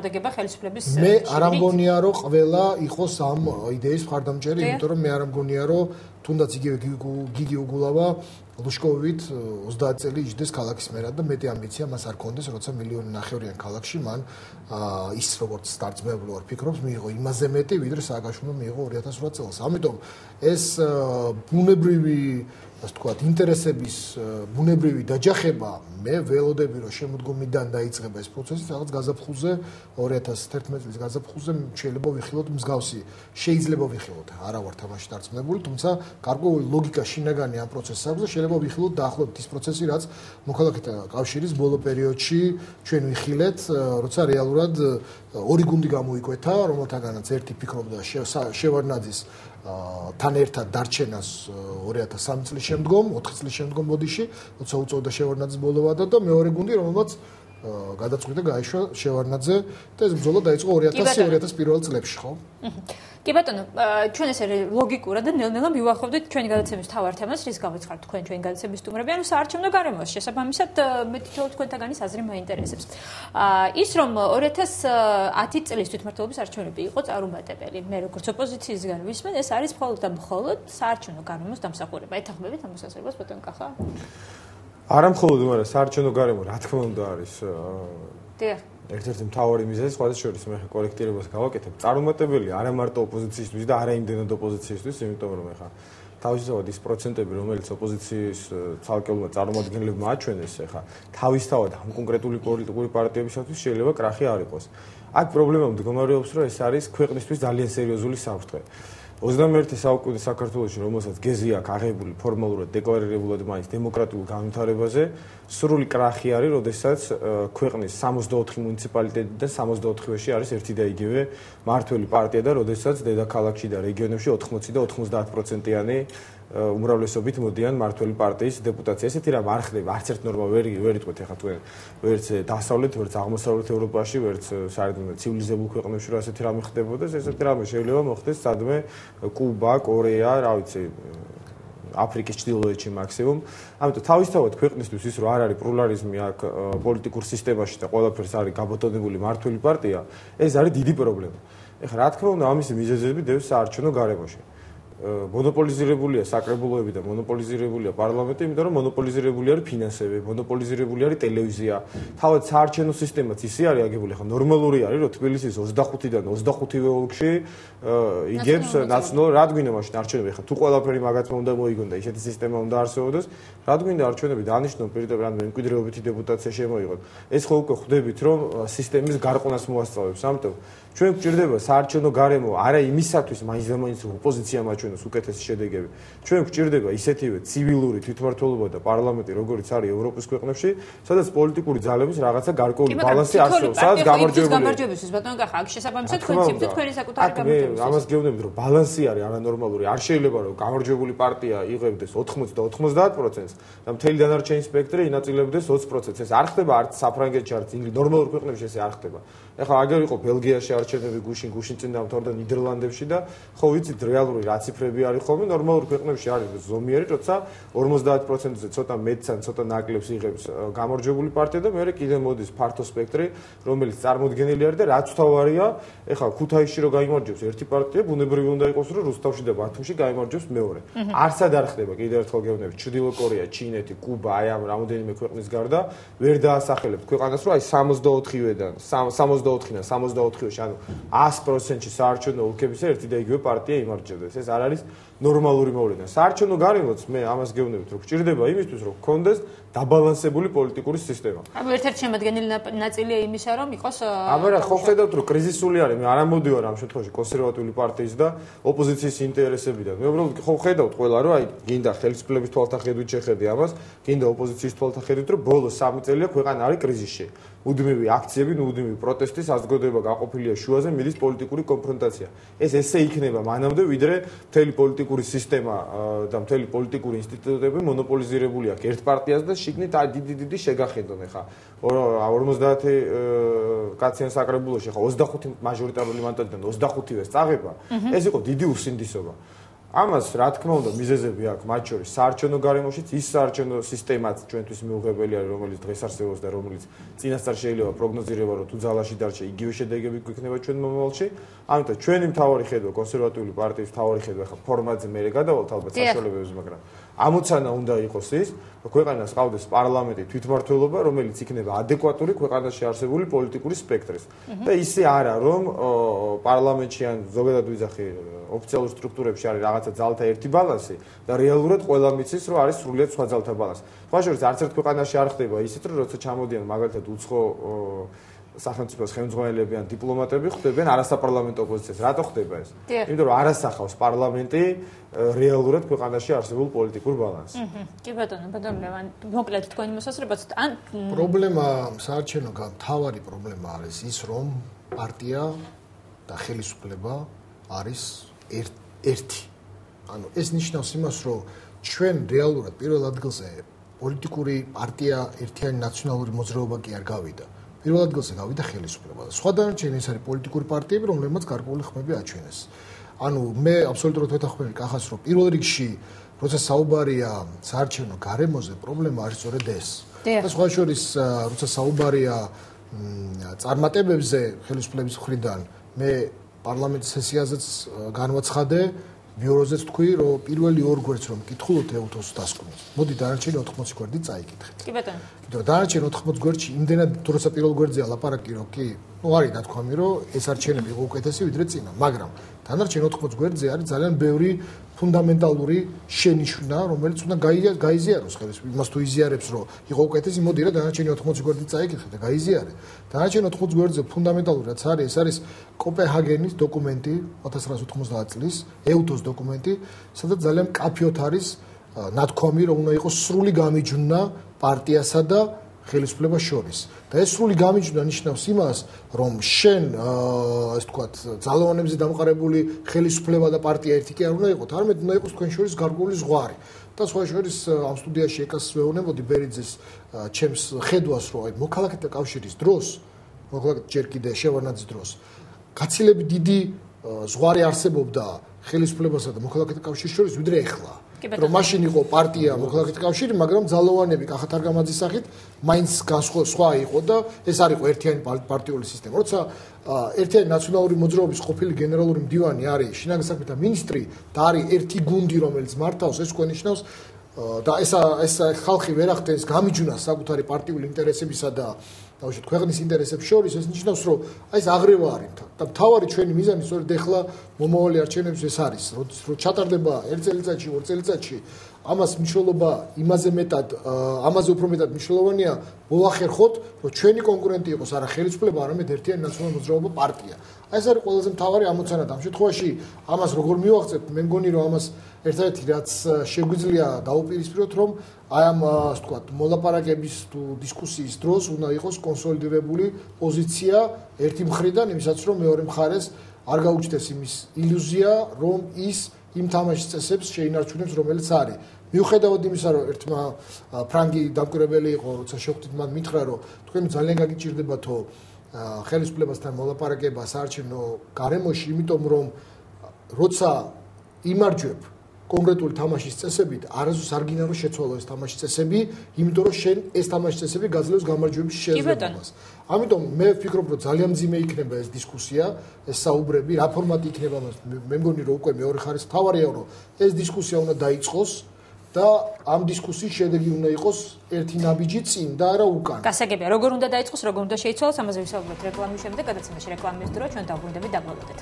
წარუდგება ხელისუფლების მე არ ამგონია რომ ყველა იყოს ამ იდეის მხარდამჭერი, იმიტომ რომ მე არ ამგონია რომ თუნდაც იგივე გიგი უგულავა ლუშკოვით 30 წელი იჯდეს ქალაქის მერად და მეტი ამბიცია მას არ ქონდეს, როცა 1.5 მილიონიან ქალაქში მან ის როგორც სტარტმებლო არ ფიქრობს, მიიღო იმაზე მეტი, ვიდრე სააკაშვილომ მიიღო 2008 წელს. ამიტომ ეს ბუნებრივი ასე ვთქვათ, ინტერესების ბუნებრივი დაჯახება მე ველოდები რომ შემოდგომიდან დაიწყება ეს პროცესი, რაღაც გაზაფხულზე 2011 წლის გაზაფხულზე შეიძლება ვიხილოთ მსგავსი, შეიძლება ვიხილოთ, არა ვარ თამაში დარწმუნებული, თუმცა გარკვეული ლოგიკა შინაგანი ამ პროცესს აქვს და შეიძლება ვიხილოთ დაახლოებით ის პროცესი, რაც მოქალაქეთა კავშირის ბოლო პერიოდში ჩვენ ვიხილეთ, როცა რეალურად ორი გუნდი გამოიკვეთა, რომელთაგანაც ერთი ფიქრობდა შევარდნაძის თან ერთად დარჩენას 2003 წლის შემდგომ, 4 წლის შემდგომ ბოდიში, როცა უწევდა შევარდნაძის ბოლო ვადა და მეორე გუნდი, რომელმაც გადაწყვიტა გაიშვა შევარდნაძე და ეს ბრძოლა დაიწყო 2000-2001 წლებში, ხო? კი ბატონო, ჩვენ ესე ლოგიკურად და ნელ-ნელა მივახავდით ჩვენი გადაცემის თავარ თემას, რის გამოც ხართ თქვენ ჩვენი გადაცემის სტუმრები, ანუ საარჩევნო გარემოს შესაბამისად მე თვითონ თქვენთაგანის აზრი მაინტერესებს. ის რომ 2010 წლის თვითმმართველობის არჩევნები იყო წარუმატებელი, მე როგორც ოპოზიციისგან ვისმენ, ეს არის მხოლოდ და მხოლოდ საარჩევნო გარემოს დამსახურება. ეთანხმებით ამ მოსაზრებას ბატონ კახა? არა მხოლოდ, მაგრამ საარჩევნო გარემო რა თქმა უნდა არის დიახ. ერთ-ერთი მთავარი მიზეზი სხვადასხვა შორის მე ხა კოლექტივებას გავაკეთებ. წარუმატებელი არა მარტო ოპოზიციისთვის და არა იმდენად ოპოზიციისთვის, იმიტომ რომ ხა თავისთავად ის პროცენტები, რომელიც ოპოზიციის ცალკეულმა წარმომადგენლებმა აჩვენეს, ხა თავისთავად ამ კონკრეტული პოლიტიკური პარტიებისათვის შეიძლება კრახი არ იყოს. აქ პრობლემა მდგომარეობს, რომ ეს არის ქვეყნისთვის ძალიან სერიოზული საფრთხე. 21 საუკუნის საქართველოში, რომელსაც გეზი აქვს აღებული ფორმალურად დეკლარირებულად მაინც დემოკრატიულ განვითარებაზე, სრული კრახი არის, როდესაც ქვეყნის 64 მუნიციპალიტეტიდან 64-ში არის ერთი და იგივე მმართველი პარტია და როდესაც დედაქალაქში და რეგიონებში 80 და 90%-იანი უმრავლესობით მოდიან მმართველი პარტიის დეპუტაცია. ესეთი რამ არ ხდება, არც ერთ ნორმა ვერ იტყვეთ ახლა თქვენ ვერც დასავლეთ, ვერც აღმოსავლეთ ევროპაში, ვერც საერთოდ ცივილიზებულ ქვეყნებში რა ასეთი რამე ხდებოდეს, ესეთი რამე შეიძლება მოხდეს სადმე კუბა, კორეა, რა ვიცი, აფრიკის ჩრდილოეთში მაქსიმუმ. ამიტომ თავისთავად ქვეყნისთვის ის რომ არ არის პლურალიზმი აქ პოლიტიკურ სისტემაში და ყველაფერს არის გაბატონებული მმართველი პარტია, ეს არის დიდი პრობლემა. ეხლა რა თქმა უნდა ამის მიზეზები დევს საარჩევნო გარემოში. მონოპოლიზირებულია საკრებულოები და მონოპოლიზირებულია პარლამენტი, იმიტომ რომ მონოპოლიზირებული არის ფინანსები, მონოპოლიზირებული არის ტელევიზია. თავად საარჩევნო სისტემაც ისე არის აგებული, ხა ნორმალური არის, რომ თბილისის 25-დან 25-ვე ოლქში იგებს ნაციონალურ რად გვინდა მაშინ არჩევნები, ხა თუ ყველაფერი მაგათმა უნდა მოიგონ და ისეთი სისტემა უნდა არსებობდეს, რად გვინდა არჩევნები დაანიშნონ პირდაპირ ან მემკვიდრეობითი დეპუტაცია შემოიღონ. ეს ხო უკვე ხვდებით, რომ სისტემის გარყვნას მოასწავებს, ამიტომ ჩვენ გვჭირდება საარჩევნო გარემო არა იმისათვის მაინც და მაინც ოპოზიცია მაჩვენოს უკეთესი შედეგები. ჩვენ გვჭირდება ისეთივე ცივილური თვითმმართველობა და პარლამენტი, როგორიც არის ევროპის ქვეყნებში, სადაც პოლიტიკური ძალების რაღაცა გარკვეული ბალანსი არსებობს, სადაც გამარჯვებისთვის ბატონო კახა, აქ შესაბამისად თქვენ ციფრით თქვენი საკუთარი გამარჯვებისთვის. ამას გეუბნებით, რომ ბალანსი არის არანორმალური. არ შეიძლება რომ გამარჯვებული პარტია იღებდეს 80 და 90%-ს და მთელი დანარჩენი სპექტრი ინაწილებდეს 20%-ს. ეს არ ხდება არც საფრანგეთში, არც ნორმალურ ქვეყნებში ესე არ ხდება. ეხლა აგერ იყო ბელგიაში არჩევნები გუშინ წინ დამთავრდა ნიდერლანდებში და ხო ვიცით რეალური რა ციფრები არის ხოლმე ნორმალურ ქვეყნებში არის ზომიერი, როცა 50%-ზე ცოტა მეტს ან ცოტა ნაკლებს იღებს გამარჯვებული პარტია და მეორე კიდე მოდის ფართო სპექტრი, რომელიც წარმოდგენილი არის და რაც თავარია, ეხლა ქუთაისში რო გაიმარჯვებს ერთი პარტია, ბუნებრივი უნდა იყოს, რომ რუსთავში და ბათუმში გაიმარჯვებს მეორე. არცად არ ხდება, კიდევ ერთხელ გეუბნებით, ჩრდილო კორეა, ჩინეთი, კუბა, აი ამ რამოდენიმე ქვეყნის გარდა ვერ დაასახელებთ ქვეყანას, რომ აი 64-ვედან 64-დან 64-ში, ანუ 100%-ში საარჩევნო ოლქებისა ერთი და იგივე პარტია იმარჯვებს. ეს არ არის ნორმალური მოვლენა. საარჩევნო გარემოც მე ამას გეუბნებით, რომ გჭირდება იმისთვის, რომ გქონდეს დაბალანსებული პოლიტიკური სისტემა. ანუ ერთ-ერთი შემადგენელი ნაწილია იმისა, რომ იყოს აბა ხო ხედავთ, რომ კრიზისული არის, მე არ ამოდივარ ამ შემთხვევაში კონსერვატიული პარტიის და ოპოზიციის ინტერესებიდან. მე უბრალოდ ხო ხედავთ ყველა, რომ აი გინდა ხელისუფლების თვალთახედვით შეხედე ამას, გინდა ოპოზიციის თვალთახედვით, რომ ბოლოს 3 წელია ქვეყანა არის კრიზისში. მუდმივი აქციები, მუდმივი პროტესტი, საზოგადოება გაყოფილია შუაზე, მიდის პოლიტიკური კონფრონტაცია. ეს ესე იქნება მანამდე, ვიდრე მთელი პოლიტიკური სისტემა და მთელი პოლიტიკური ინსტიტუტები მონოპოლიზირებული აქვს ერთ პარტიას და შიგნით დიდი შეგახედონ ახლა 50 კაციან საკრებულოში ახლა 25 მაჟორიტარული მანდატიდან 25-ვეს წაღება. ეს იყო დიდი უსინდისობა. ამას რა თქმა უნდა მიზეზები აქვს, მათ შორის საარჩევნო გარემოშიც ის საარჩევნო სისტემაც ჩვენთვის მიუღებელი არის, რომელიც დღეს არსებობს და რომელიც წინასწარ შეიძლება პროგნოზირება, რომ თუ ძალაში დარჩა, იგივე შედეგები გვექნება ჩვენ მომავალში. ამიტომ ჩვენი მთავარი ხედვა, კონსერვატიული პარტიის მთავარი ხედვა, ხა ფორმატზე მე გადავალთ ალბათ საშუალებებს, მაგრამ ამოცანა უნდა იყოს ის, რომ ქვეყანას ყავდეს პარლამენტი თვითმმართველობა, რომელიც იქნება ადეკვატური ქვეყანაში არსებული პოლიტიკური სპექტრის. და ისე არა, რომ პარლამენტში ან ზოგადად ვიძახი ოფიციალურ სტრუქტურებში არის რაღაცა ძალთა ერთი ბალანსი და რეალურად ყველა მიცის, რომ არის სრულიად სხვა ძალთა ბალანსი. სხვა შორის არც ერთ ქვეყანაში არ ხდება ისეთ, რომ როცა ჩამოდიან მაგალითად უცხო სახელმწიფოს ხელმძღვანელები ან დიპლომატები ხდებიან არასაპარლამენტო ოპოზიციას. რატო ხდება ეს? იმიტომ რომ არასახავს პარლამენტი რეალურად ქვეყანაში არსებულ პოლიტიკურ ბალანსს. კი ბატონო, ბატონო, მოკლედ თქვენი მოსაზრებაც ან პრობლემა საარჩევნო მთავარი პრობლემა არის ის, რომ პარტია და ხელისუფლება არის ერთი. ანუ ეს ნიშნავს იმას, რომ ჩვენ რეალურად პირველ ადგილზე პოლიტიკური პარტია ერთიანი ნაციონალური მოძრაობა კი არ გავიდა. პირველ ადგილზე გავიდა ხელისუფლება. სხვა დანარჩენი ეს არის პოლიტიკური პარტიები, რომლებმაც გარკვეული ხმები აჩვენეს. ანუ მე აბსოლუტურად ვეთანხმები კახას, რომ პირველ რიგში, როცა საუბარია საარჩევნო გარემოზე, პრობლემა არის სწორედ ეს. და სხვა შორის, როცა საუბარია წარმატებებზე ხელისუფლების მხრიდან, მე პარლამენტის სესიაზეც განვაცხადე, ბიუროზეც თქვი, რომ პირველი ორ გვერდს რომ კითხულობთ ეუთოს დასკვნით. მოდი დანარჩენი 80 გვერდი წაიკითხეთ. კი ბატონო. იმიტომ რომ დანარჩენი 80 გვერდში იმდენად თორსა პირველ გვერდზეა ლაპარაკი, რომ კი, არის ნათქვამი, რომ ეს არჩევნები იყო უკეთესი ვიდრე წინა, მაგრამ დანარჩენი 80 გვერდზე არის ძალიან ბევრი ფუნდამენტალური შენიშვნა, რომელიც უნდა გაიზიაროს ხელისუფლებას. იმას თუ იზიარებს, რომ იყო უკეთესი, მოდი რა დანარჩენი 80 გვერდი წაიკითხე და გაიზიარე. დანარჩენი 80 გვერდზე ფუნდამენტალური რაც არის, ეს არის კოპენჰაგენის დოკუმენტი 1990 წლის, ეუთოს დოკუმენტი, სადაც ძალიან მკაფიოდ არის ნათქვამი, რომ უნდა იყოს სრული გამიჯვნა პარტიასა და ხელისუფლებას შორის. და ეს სრული გამიჯვნა ნიშნავს იმას, რომ შენ ასე ვთქვათ, ძალოვანებზე დამყარებული ხელისუფლება და პარტია ერთი კი არ უნდა იყოს, არამედ უნდა იყოს თქვენ შორის გარკვეული ზღვარი. და სხვა შორის ამ სტუდიაში ეკას ვეუბნებოდი ბერიძეს ჩემს ხედვას, რომ აი მოქალაქეთა კავშირის დროს, მოქალაქეთა ჯერ კიდე შევარნაძის დროს, გაცილებით დიდი ზღვარი არსებობდა ხელისუფლებასა და მოქალაქეთა კავშირის შორის, ვიდრე ეხლა. რომ მაშინ იყო პარტია მოქალაქეთა კავშირი, მაგრამ ძალოვანები კახა თარგამაძის სახით მაინც სხვა იყო და ეს არ იყო ერთიანი პარტიული სისტემა. როცა ერთიანი ნაციონალური მოძრაობის ყოფილი გენერალური მდივანი არის შინაგან საქმეთა მინისტრი და არის ერთი გუნდი, რომელიც მართავს, ეს უკვე ნიშნავს და ეს ხალხი ვერ ახდენს გამიჯვნას საკუთარი პარტიული ინტერესებისა და დავუშვათ ქვეყნის ინტერესებს შორის, ეს ნიშნავს, რომ აი ეს აღრევა არის და მთავარი ჩვენი მიზანი სწორედ ეხლა მომავალი არჩევნების ეს არის, რომ ჩატარდება 1 წელიწადში, 2 წელიწადში, ამას მნიშვნელობა იმაზე მეტად, ამაზე უფრო მეტად მნიშვნელოვანია მოახერხოთ, რომ ჩვენი კონკურენტი იყოს არა ხელისუფლება, არამედ ერთიანი ნაციონალური მოძრაობა პარტია. აი ეს არის ყველაზე მთავარი ამოცანა და ამ შემთხვევაში ამას როგორ მივახცევთ, მე მგონი რომ ამას ერთადერთი რაც შეგვიძლია დაუპირისპიროთ, რომ აი ამ ასე ვთქვათ, მოლაპარაკების თუ დისკუსიის დროს უნდა იყოს კონსოლიდირებული პოზიცია ერთი მხრიდან, იმისაც რომ მეორე მხარეს არ გაუჩნდეს იმის ილუზია, რომ ის იმ თამაშის წესებს შეინარჩუნებს, რომელიც არის. მიუხედავად იმისა, რომ ერთმა ფრანგი დამკვირვებელი იყო, როცა შეხვდით მან მითხრა, რომ თქვენ ძალიან გაგიჭირდებათო ხელისუფლებასთან მოლაპარაკება საარჩევნო გარემოში, იმიტომ რომ როცა იმარჯვებ კონკრეტული თამაშის წესებით, არასდროს არ გინდა რომ შეცვალო ეს თამაშის წესები, იმიტომ რომ შენ ეს თამაშის წესები გაძლევს გამარჯვების შესაძლებლობას. ამიტომ მე ვფიქრობ, რომ ძალიან მძიმე იქნება ეს დისკუსია, ეს საუბრები, რა ფორმატი იქნება, მე მგონი რომ უკვე მეორე ხარის თავარია, რომ ეს დისკუსია უნდა დაიწყოს და ამ დისკუსიის შედეგი უნდა იყოს ერთი ნაბიჯი წინ და არა უკან. გასაგებია, როგორ უნდა დაიწყოს, როგორ უნდა შეიცვალოს, ამაზე ვისაუბრებთ რეკლამის შემდეგ, გადაცემაში რეკლამის დრო, ჩვენ დავბრუნდებით, დაგვალოდეთ.